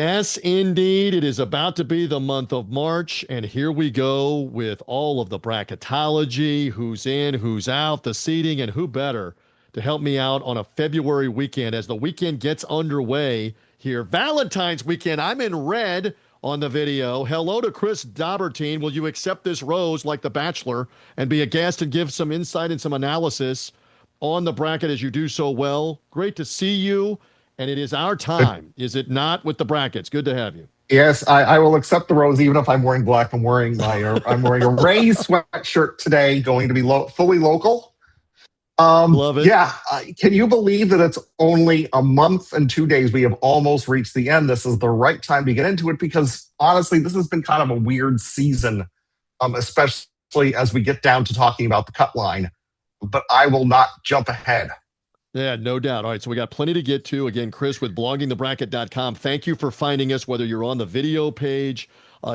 Yes, indeed. It is about to be the month of March, and here we go with all of the bracketology, who's in, who's out, the seeding, and who better to help me out on a February weekend as the weekend gets underway here. Valentine's weekend. I'm in red on the video. Hello to Chris Dobbertean. Will you accept this rose like The Bachelor and be a guest and give some insight and some analysis on the bracket as you do so well? Great to see you. And it is our time, is it not, with the brackets? Good to have you. Yes, I will accept the rose even if I'm wearing black. I'm wearing a Rays sweatshirt today, going to be fully local. Love it. Yeah, can you believe that it's only a month and 2 days? We have almost reached the end. This is the right time to get into it because honestly, this has been kind of a weird season, especially as we get down to talking about the cut line. But I will not jump ahead. Yeah, no doubt. All right, so we got plenty to get to. Again, Chris with bloggingthebracket.com. Thank you for finding us, whether you're on the video page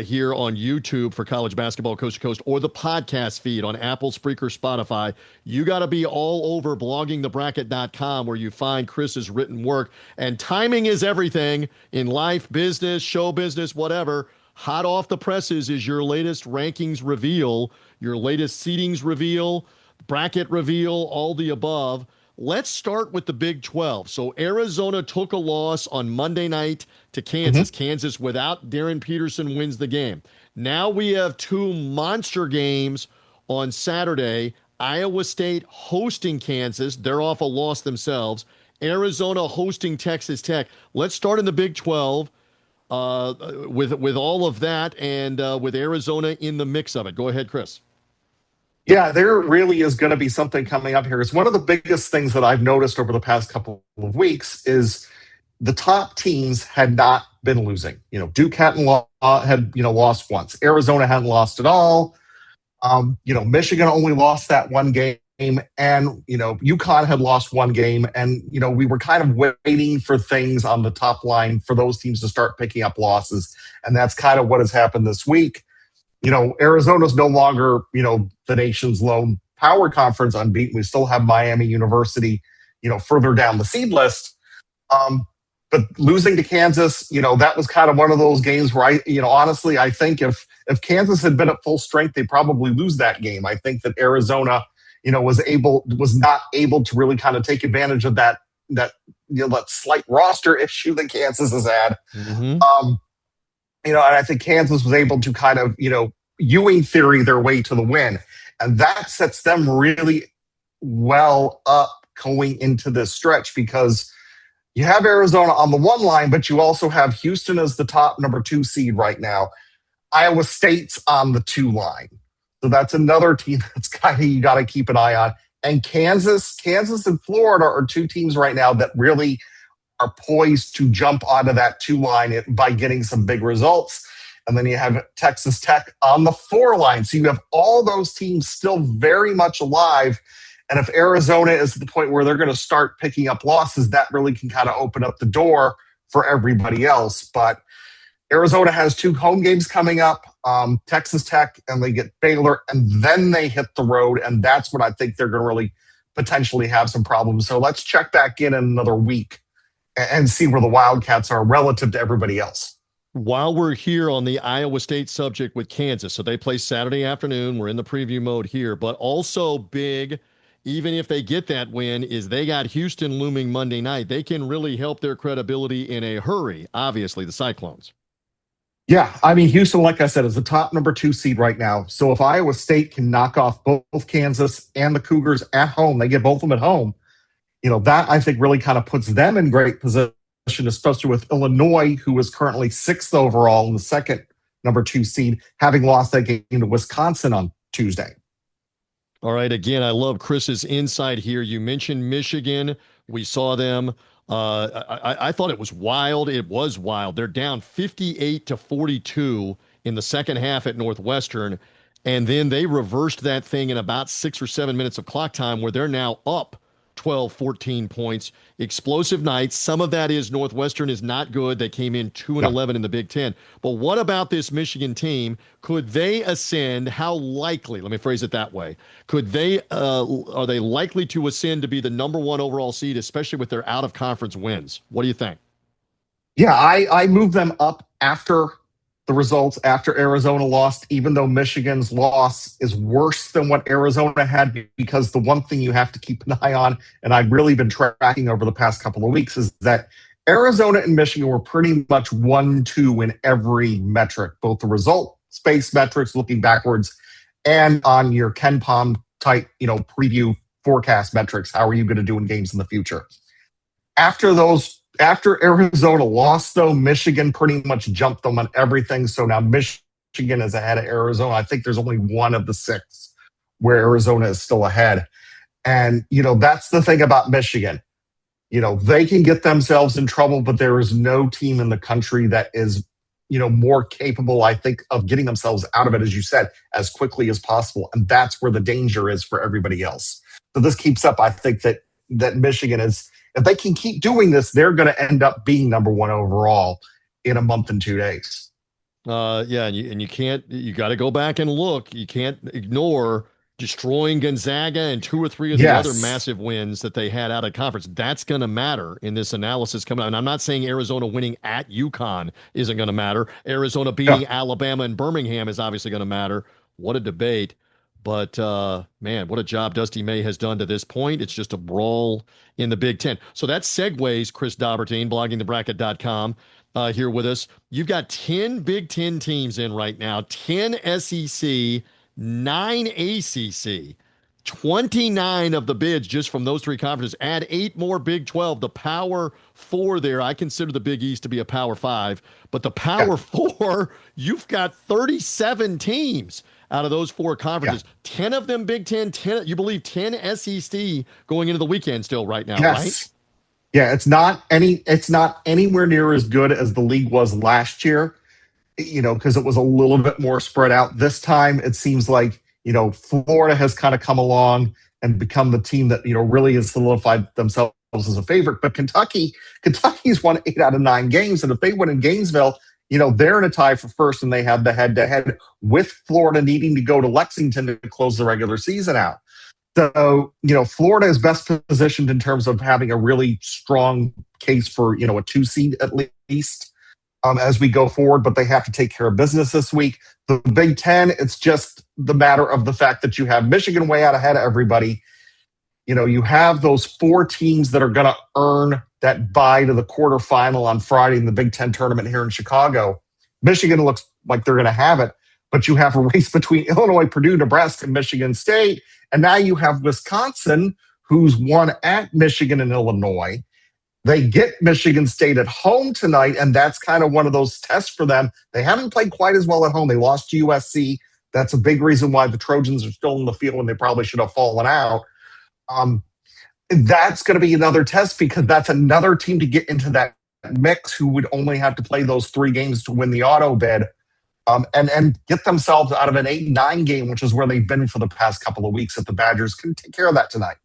here on YouTube for college basketball coast to coast or the podcast feed on Apple, Spreaker, Spotify. You got to be all over bloggingthebracket.com where you find Chris's written work. And timing is everything in life, business, show business, whatever. Hot off the presses is your latest rankings reveal, your latest seedings reveal, bracket reveal, all the above. Let's start with the Big 12. So Arizona took a loss on Monday night to Kansas. Kansas, without Darren Peterson, wins the game. Now we have two monster games on Saturday. Iowa State hosting Kansas. They're off a loss themselves. Arizona hosting Texas Tech. Let's start in the Big 12 with all of that and with Arizona in the mix of it. Go ahead, Chris. Yeah, there really is going to be something coming up here. It's one of the biggest things that I've noticed over the past couple of weeks is the top teams had not been losing. Duke hadn't lost once. Arizona hadn't lost at all. Michigan only lost that one game, and UConn had lost one game, and we were kind of waiting for things on the top line for those teams to start picking up losses, and that's kind of what has happened this week. Arizona's no longer, the nation's lone power conference unbeaten. We still have Miami University, further down the seed list. But losing to Kansas, that was kind of one of those games where honestly, I think if Kansas had been at full strength, they probably lose that game. I think that Arizona, was not able to really kind of take advantage of that slight roster issue that Kansas has had. Mm-hmm. And I think Kansas was able to kind of, Ewing theory their way to the win. And that sets them really well up going into this stretch because you have Arizona on the one line, but you also have Houston as the top number 2 seed right now. Iowa State's on the 2 line. So that's another team that's kind of you got to keep an eye on. And Kansas and Florida are 2 teams right now that really are poised to jump onto that 2 line by getting some big results. And then you have Texas Tech on the 4 line. So you have all those teams still very much alive. And if Arizona is at the point where they're going to start picking up losses, that really can kind of open up the door for everybody else. But Arizona has 2 home games coming up, Texas Tech, and they get Baylor, and then they hit the road. And that's when I think they're going to really potentially have some problems. So let's check back in another week and see where the Wildcats are relative to everybody else. While we're here on the Iowa State subject with Kansas, so they play Saturday afternoon. We're in the preview mode here, but also big, even if they get that win, is they got Houston looming Monday night. They can really help their credibility in a hurry, obviously, the Cyclones. Yeah, I mean, Houston, like I said, is the top number 2 seed right now. So if Iowa State can knock off both Kansas and the Cougars at home, they get both of them at home, that I think really kind of puts them in great position, especially with Illinois, who is currently 6th overall in the second number 2 seed, having lost that game to Wisconsin on Tuesday. All right. Again, I love Chris's insight here. You mentioned Michigan. We saw them. I thought it was wild. It was wild. They're down 58-42 in the second half at Northwestern. And then they reversed that thing in about 6 or 7 minutes of clock time where they're now up 12, 14 points. Explosive nights. Some of that is Northwestern is not good. They came in 2-11 in the Big Ten. But what about this Michigan team? Could they ascend? How likely? Let me phrase it that way. Could they? Are they likely to ascend to be the number 1 overall seed, especially with their out of conference wins? What do you think? Yeah, I moved them up after the results, after Arizona lost, even though Michigan's loss is worse than what Arizona had, because the one thing you have to keep an eye on, and I've really been tracking over the past couple of weeks, is that Arizona and Michigan were pretty much 1-2 in every metric, both the result space metrics looking backwards and on your Ken Palm type, preview forecast metrics. How are you going to do in games in the future? After Arizona lost, though, Michigan pretty much jumped them on everything. So now Michigan is ahead of Arizona. I think there's only one of the six where Arizona is still ahead. And, that's the thing about Michigan. They can get themselves in trouble, but there is no team in the country that is, more capable, I think, of getting themselves out of it, as you said, as quickly as possible. And that's where the danger is for everybody else. So this keeps up. I think that Michigan is, if they can keep doing this, they're going to end up being number one overall in a month and 2 days. Yeah, and you got to go back and look. You can't ignore destroying Gonzaga and 2 or 3 of the other massive wins that they had out of conference. That's going to matter in this analysis coming out. And I'm not saying Arizona winning at UConn isn't going to matter. Arizona beating Alabama and Birmingham is obviously going to matter. What a debate. But, man, what a job Dusty May has done to this point. It's just a brawl in the Big Ten. So that segues Chris Dobbertean, bloggingthebracket.com, here with us. You've got 10 Big Ten teams in right now, 10 SEC, 9 ACC, 29 of the bids just from those 3 conferences. Add 8 more Big 12. The Power 4 there, I consider the Big East to be a Power 5, but the Power 4, you've got 37 teams out of those 4 conferences. 10 of them Big 10, 10, you believe 10 SEC going into the weekend still right now, right? Yeah, it's not anywhere near as good as the league was last year, because it was a little bit more spread out. This time it seems like, Florida has kind of come along and become the team that, really has solidified themselves as a favorite. But Kentucky's won 8 out of 9 games. And if they win in Gainesville, they're in a tie for first, and they have the head-to-head with Florida needing to go to Lexington to close the regular season out. So, Florida is best positioned in terms of having a really strong case for, a 2 seed at least as we go forward, but they have to take care of business this week. The Big Ten, it's just the matter of the fact that you have Michigan way out ahead of everybody. You have those 4 teams that are going to earn that bye to the quarterfinal on Friday in the Big Ten tournament here in Chicago. Michigan looks like they're going to have it, but you have a race between Illinois, Purdue, Nebraska, and Michigan State. And now you have Wisconsin, who's won at Michigan and Illinois. They get Michigan State at home tonight, and that's kind of one of those tests for them. They haven't played quite as well at home. They lost to USC. That's a big reason why the Trojans are still in the field when they probably should have fallen out. That's going to be another test, because that's another team to get into that mix who would only have to play those 3 games to win the auto bid and get themselves out of an 8-9 game, which is where they've been for the past couple of weeks. If the Badgers can take care of that tonight.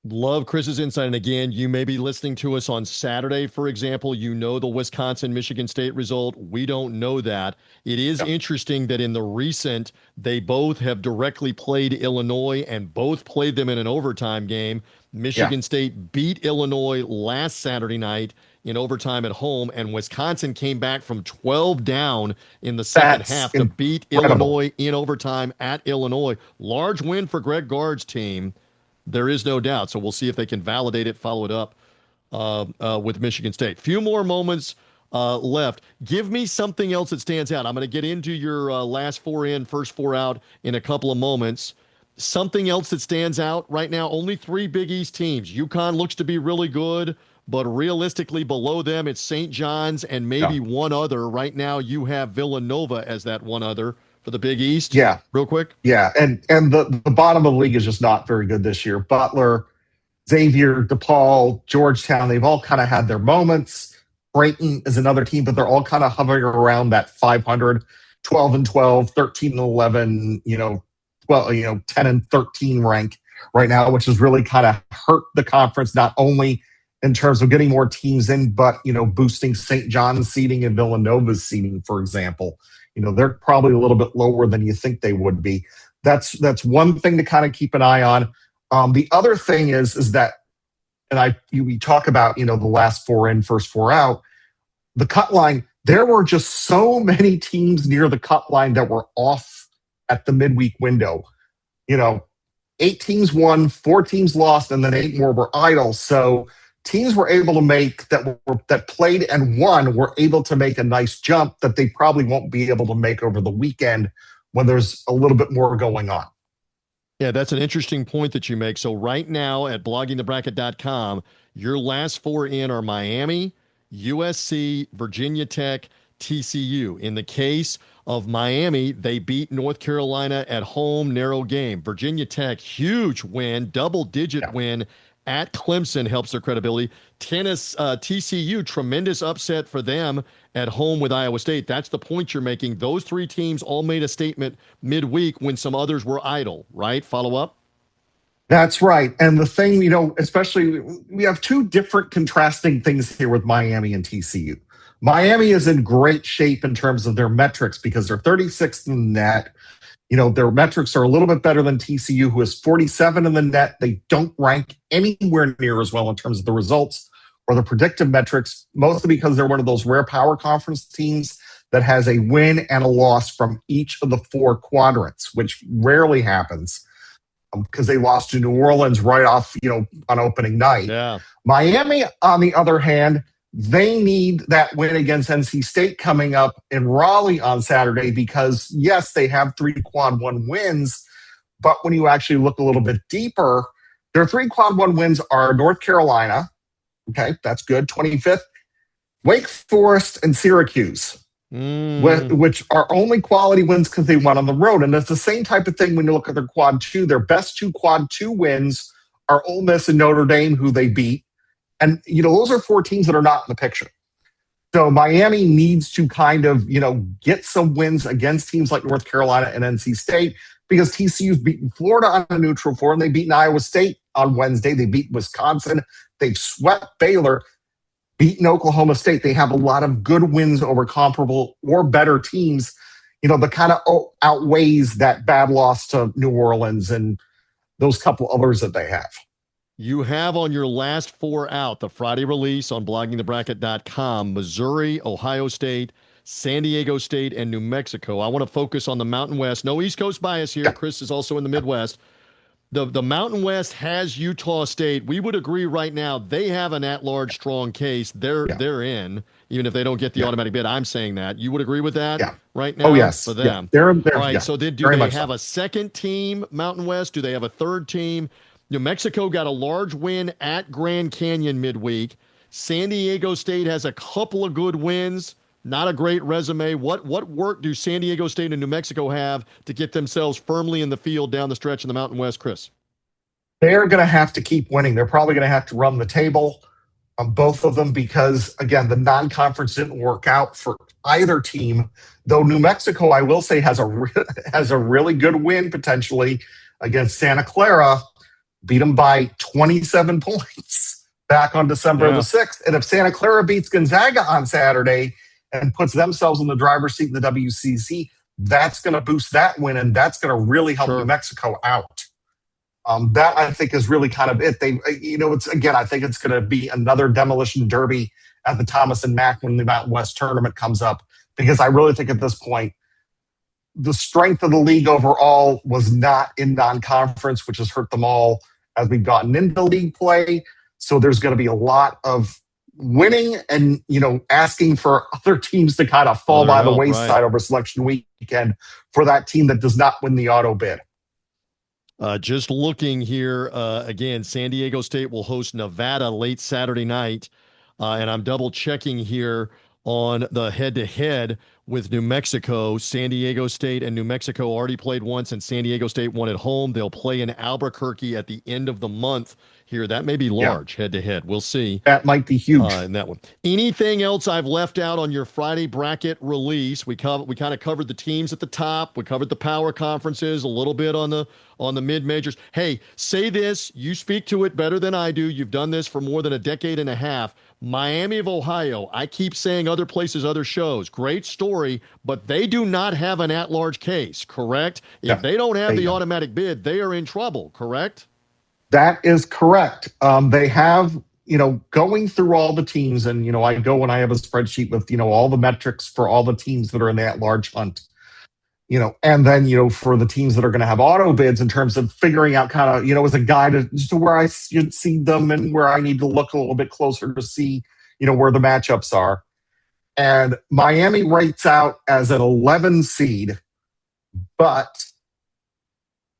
Love Chris's insight. And again, you may be listening to us on Saturday, for example. The Wisconsin-Michigan State result. We don't know that. It is interesting that in the recent, they both have directly played Illinois and both played them in an overtime game. Michigan State beat Illinois last Saturday night in overtime at home, and Wisconsin came back from 12 down in the second half to beat Illinois in overtime at Illinois. Large win for Greg Gard's team. There is no doubt. So we'll see if they can validate it, follow it up with Michigan State. Few more moments left. Give me something else that stands out. I'm going to get into your last 4 in, first 4 out in a couple of moments. Something else that stands out right now, only 3 Big East teams. UConn looks to be really good, but realistically below them, it's St. John's and maybe one other. Right now you have Villanova as that one other for the Big East. Yeah. Real quick. Yeah. And the bottom of the league is just not very good this year. Butler, Xavier, DePaul, Georgetown, they've all kind of had their moments. Creighton is another team, but they're all kind of hovering around that 500, 12-12, 13-11, 10-13 rank right now, which has really kind of hurt the conference, not only in terms of getting more teams in, but, boosting St. John's seeding and Villanova's seeding, for example. They're probably a little bit lower than you think they would be. That's one thing to kind of keep an eye on. The other thing is that, and we talk about, the last 4 in, first 4 out. the cut line, there were just so many teams near the cut line that were off at the midweek window. You know, 8 teams won, 4 teams lost, and then 8 more were idle. So teams were able to make that played and won were able to make a nice jump that they probably won't be able to make over the weekend when there's a little bit more going on. Yeah, that's an interesting point that you make. So right now at bloggingthebracket.com, your last 4 in are Miami, USC, Virginia Tech, TCU. In the case of Miami, they beat North Carolina at home, narrow game. Virginia Tech, huge win, double-digit win at Clemson, helps their credibility. TCU, tremendous upset for them at home with Iowa State. That's the point you're making. Those 3 teams all made a statement midweek when some others were idle, right? Follow up? That's right. And the thing, especially we have 2 different contrasting things here with Miami and TCU. Miami is in great shape in terms of their metrics because they're 36th in the net. Their metrics are a little bit better than TCU, who is 47 in the net. They don't rank anywhere near as well in terms of the results or the predictive metrics, mostly because they're one of those rare power conference teams that has a win and a loss from each of the 4 quadrants, which rarely happens because they lost to New Orleans right off, on opening night. Yeah. Miami, on the other hand, they need that win against NC State coming up in Raleigh on Saturday because, yes, they have 3 quad 1 wins, but when you actually look a little bit deeper, their 3 quad 1 wins are North Carolina, okay, that's good, 25th, Wake Forest, and Syracuse, which are only quality wins because they won on the road. And it's the same type of thing when you look at their quad 2. Their best 2 quad 2 wins are Ole Miss and Notre Dame, who they beat. And, those are 4 teams that are not in the picture. So Miami needs to kind of, get some wins against teams like North Carolina and NC State because TCU's beaten Florida on a neutral floor and they beaten Iowa State on Wednesday. They beat Wisconsin. They've swept Baylor, beaten Oklahoma State. They have a lot of good wins over comparable or better teams, that kind of outweighs that bad loss to New Orleans and those couple others that they have. You have on your last 4 out, the Friday release on bloggingthebracket.com, Missouri, Ohio State, San Diego State, and New Mexico. I want to focus on the Mountain West. No East Coast bias here. Chris is also in the Midwest. The Mountain West has Utah State. We would agree right now they have an at-large strong case. They're in, even if they don't get the automatic bid. I'm saying that. You would agree with that right now? Oh, yes. For them. They're, all right, so do they have a second team, Mountain West? Do they have a third team? New Mexico got a large win at Grand Canyon midweek. San Diego State has a couple of good wins. Not a great resume. What work do San Diego State and New Mexico have to get themselves firmly in the field down the stretch in the Mountain West, Chris? They're going to have to keep winning. They're probably going to have to run the table on both of them because, again, the non-conference didn't work out for either team. Though New Mexico, I will say, has a really good win potentially against Santa Clara. Beat them by 27 points back on December the 6th. And if Santa Clara beats Gonzaga on Saturday and puts themselves in the driver's seat in the WCC, that's going to boost that win, and that's going to really help New Mexico out. That, I think, is really kind of it. I think it's going to be another demolition derby at the Thomas and Mack when the Mountain West tournament comes up, because I really think at this point, the strength of the league overall was not in non-conference, which has hurt them all as we've gotten into league play. So there's going to be a lot of winning and, asking for other teams to kind of fall by the wayside over selection weekend for that team that does not win the auto bid. Just looking here, again, San Diego State will host Nevada late Saturday night. And I'm double checking here on the head-to-head with New Mexico. San Diego State and New Mexico already played once, and San Diego State won at home. They'll play in Albuquerque at the end of the month here. That may be large head-to-head. We'll see. That might be huge. In that one. Anything else I've left out on your Friday bracket release? We kind of covered the teams at the top. We covered the power conferences, a little bit on the mid-majors. Hey, say this. You speak to it better than I do. You've done this for more than a decade and a half. Miami of Ohio, I keep saying other places, other shows, great story, but they do not have an at-large case, correct? If they don't have the automatic bid, they are in trouble, correct? That is correct. They have going through all the teams, and I go and I have a spreadsheet with all the metrics for all the teams that are in that large hunt. And then for the teams that are going to have auto bids, in terms of figuring out kind of as a guide as to where I should see them and where I need to look a little bit closer to see where the matchups are. And Miami rates out as an 11 seed, but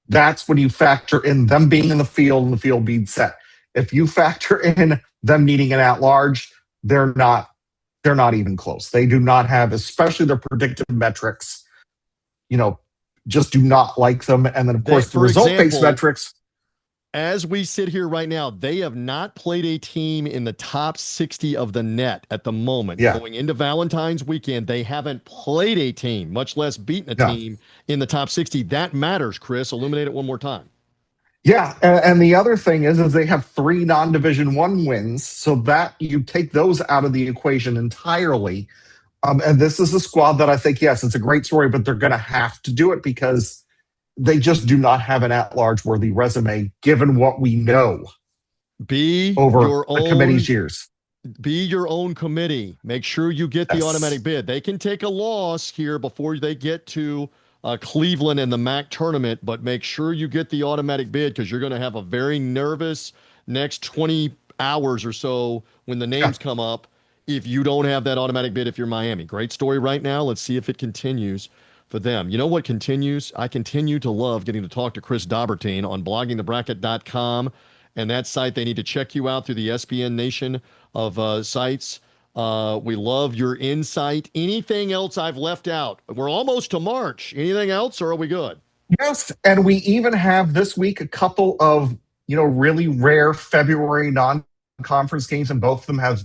that's when you factor in them being in the field and the field being set. If you factor in them needing an at-large, they're not even close. They do not have, especially their predictive metrics, just do not like them. And then, of course, the result-based metrics. As we sit here right now, they have not played a team in the top 60 of the net at the moment. Yeah. Going into Valentine's weekend, they haven't played a team, much less beaten a team in the top 60. That matters, Chris. Illuminate it one more time. Yeah, and the other thing is they have 3 non-Division I wins, so that you take those out of the equation entirely. And this is a squad that I think, yes, it's a great story, but they're going to have to do it because they just do not have an at-large worthy resume, given what we know over the committee's years. Be your own committee. Make sure you get the automatic bid. They can take a loss here before they get to Cleveland and the MAC tournament, but make sure you get the automatic bid because you're going to have a very nervous next 20 hours or so when the names come up if you don't have that automatic bid if you're Miami. Great story right now. Let's see if it continues for them. You know what continues? I continue to love getting to talk to Chris Dobbertean on bloggingthebracket.com, and that site. They need to check you out through the SBN Nation of sites. We love your insight. Anything else I've left out? We're almost to March. Anything else, or are we good? Yes, and we even have this week a couple of really rare February non-conference games, and both of them have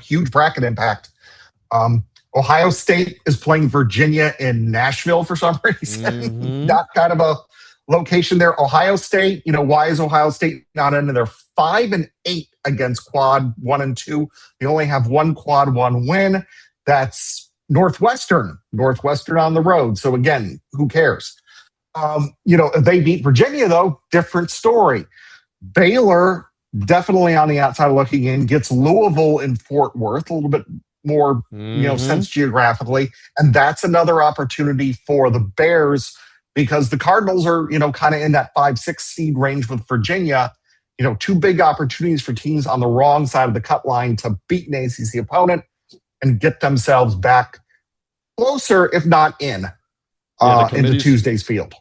huge bracket impact. Ohio State is playing Virginia in Nashville for some reason. Not kind of a location there. Ohio State, why is Ohio State not in? They're 5-8 against quad 1 and 2. They only have one quad 1 win. That's Northwestern on the road. So again, who cares? If they beat Virginia, though, different story. Baylor, definitely on the outside looking in, gets Louisville in Fort Worth, a little bit more, sense geographically. And that's another opportunity for the Bears because the Cardinals are, kind of in that 5-6 seed range with Virginia. 2 big opportunities for teams on the wrong side of the cut line to beat an ACC opponent and get themselves back closer, if not into Tuesday's field.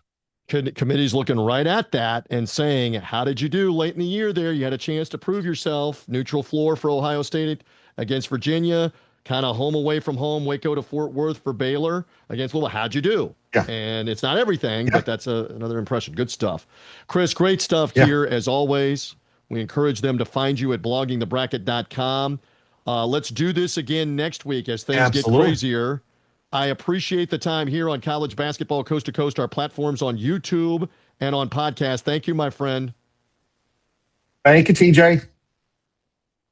Committee's looking right at that and saying, how did you do late in the year there? You had a chance to prove yourself. Neutral floor for Ohio State against Virginia, kind of home away from home, Waco to Fort Worth for Baylor against Louisville. How'd you do? Yeah. And it's not everything, but that's another impression. Good stuff. Chris, great stuff here as always. We encourage them to find you at bloggingthebracket.com. Let's do this again next week as things get crazier. I appreciate the time here on College Basketball Coast to Coast, our platforms on YouTube and on podcast. Thank you, my friend. Thank you, TJ.